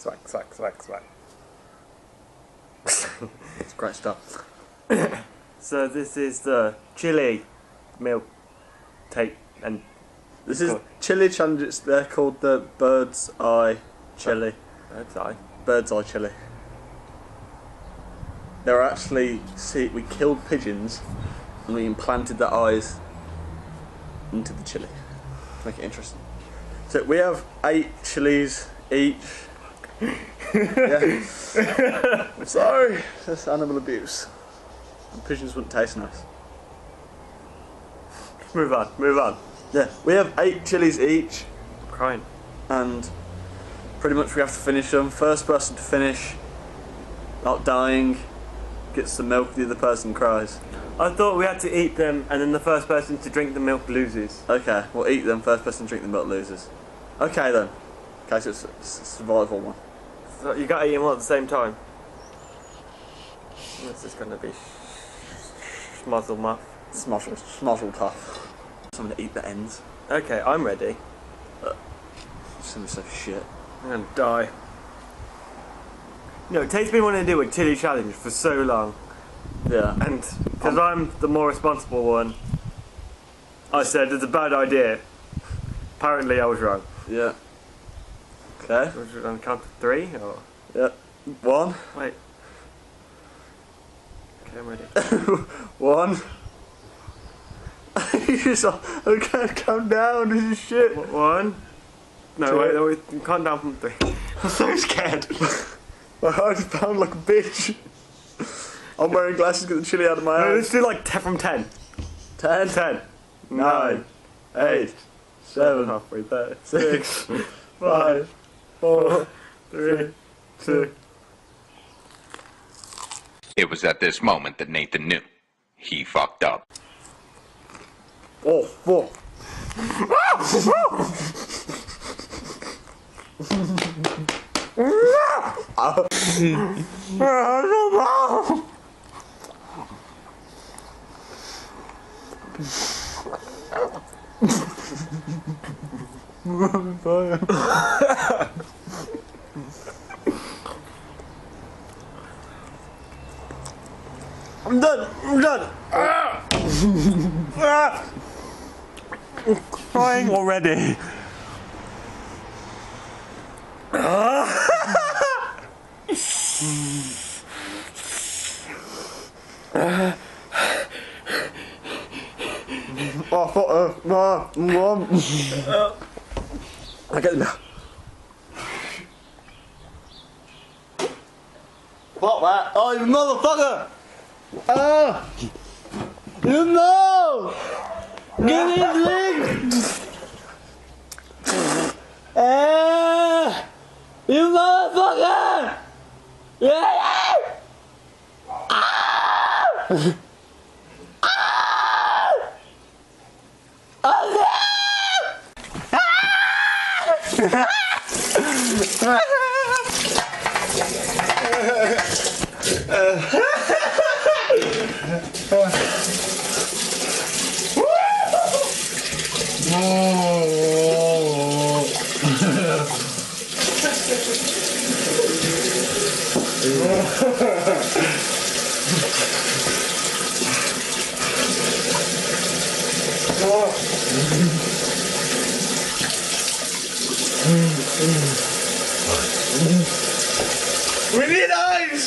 Swag, swag, swag, swag. It's great stuff. So this is the Chilli milk tape, and this is chili challenge. They're called the bird's eye chili. Bird's eye. Bird's eye chili. They're actually, we killed pigeons and we implanted their eyes into the chili to make it interesting. So we have 8 chilies each. Yeah. I'm sorry, that's animal abuse. And pigeons wouldn't taste nice. Move on, move on. Yeah, we have 8 chilies each. I'm crying. And pretty much we have to finish them. First person to finish, not dying, gets the milk, the other person cries. I thought we had to eat them and then the first person to drink the milk loses. Okay, we'll eat them, first person to drink the milk loses. Okay then. Okay, so it's a survival one. So you gotta eat them all at the same time. This is gonna be smuzzle muff. Smuzzle tough. So I'm gonna eat the ends. Okay, I'm ready. It's gonna be so shit. I'm gonna die. No, Tate's been wanting to do a chili challenge for so long. Yeah. And because I'm the more responsible one, I said it's a bad idea. Apparently I was wrong. Yeah. Okay. Was it on count of 3 or? Yeah. 1. Wait. Okay, I'm ready. 1. I can't count down, this is shit. 1. No, 2. wait, count down from 3. I'm so scared. My heart is pounding like a bitch. I'm wearing glasses to get the chili out of my No, eyes. let's do like 10 from 10. 10. 10. 9. 8. 7. Halfway there. 6. 5. 4. 3. 2. It was at this moment that Nathan knew. He fucked up. Oh, 4. I'm done. I'm done. I'm crying already. Mom. I get it now. What that? Oh, you motherfucker! You know! Give me a drink! You motherfucker! Yeah! We need ice!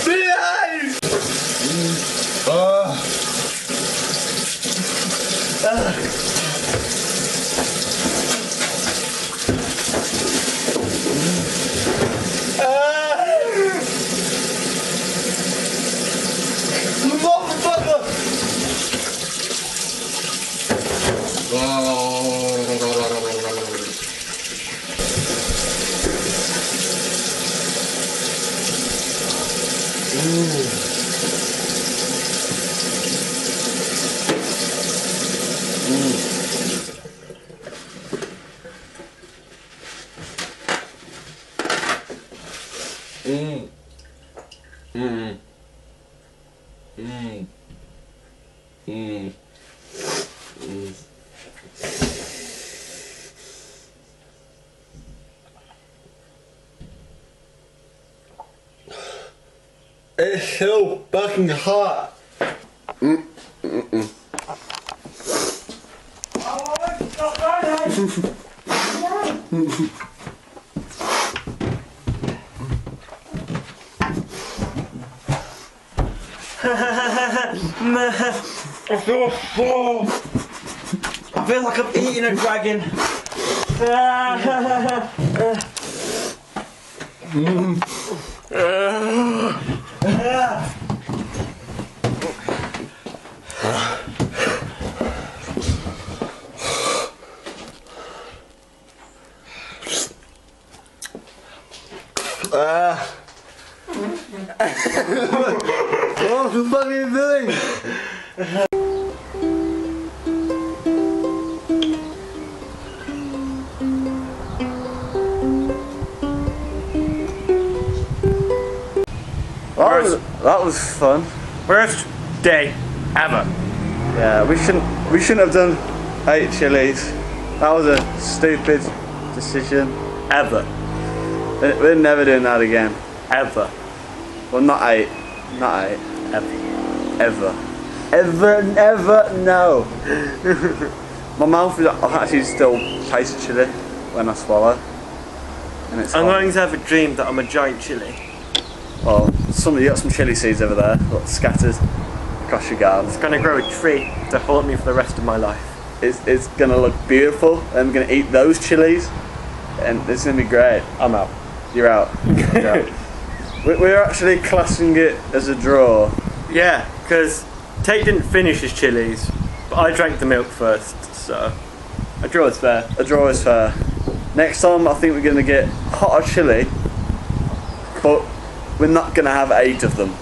We need ice! so fucking hot. I feel like I'm eating a dragon. What the fuck are you doing? That was fun. Worst day ever. Yeah, we shouldn't have done 8 chilies. That was a stupid decision. Ever. We're never doing that again. Ever. Well, not 8. Not 8. Ever. Ever, no. My mouth is actually still tastes chili when I swallow. And it's I'm hot. going to have a dream that I'm a giant chili. Well, you got some chili seeds over there, look, scattered across your garden. It's going to grow a tree to haunt me for the rest of my life. It's going to look beautiful, and I'm going to eat those chilies, and it's going to be great. I'm out. You're out. You're out. We're actually classing it as a draw. Yeah, because Tate didn't finish his chilies, but I drank the milk first, so a draw is fair. A draw is fair. Next time I think we're going to get hotter chili, but we're not going to have 8 of them,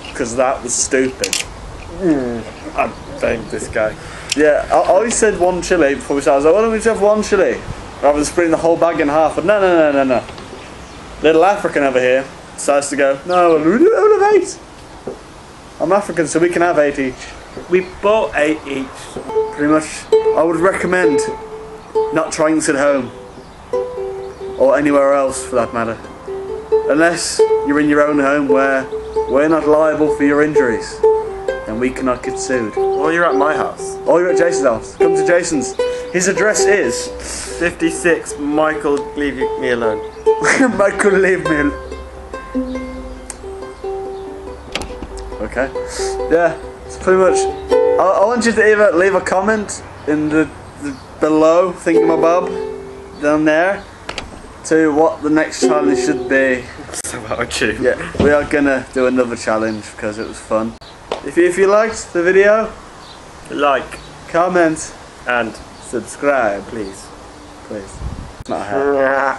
because that was stupid. I blamed this guy. Yeah, I always said 1 chili before we started. I was like, why don't we just have 1 chili rather than splitting the whole bag in half? But no. Little African over here decides to go, no, we'll have 8. I'm African, so we can have 8 each. We bought 8 each. Pretty much, I would recommend not trying this at home, or anywhere else for that matter. Unless you're in your own home where we're not liable for your injuries and we cannot get sued. Or you're at my house. Or you're at Jason's house. Come to Jason's. His address is 56 Michael, leave me alone. Michael, leave me alone. Okay. Yeah, it's pretty much. I want you to either leave a comment in the below, thingamabob, down there, to what the next challenge should be. So about you. Yeah, we are gonna do another challenge because it was fun. If you liked the video, Like comment and subscribe, please. please. Not a hair.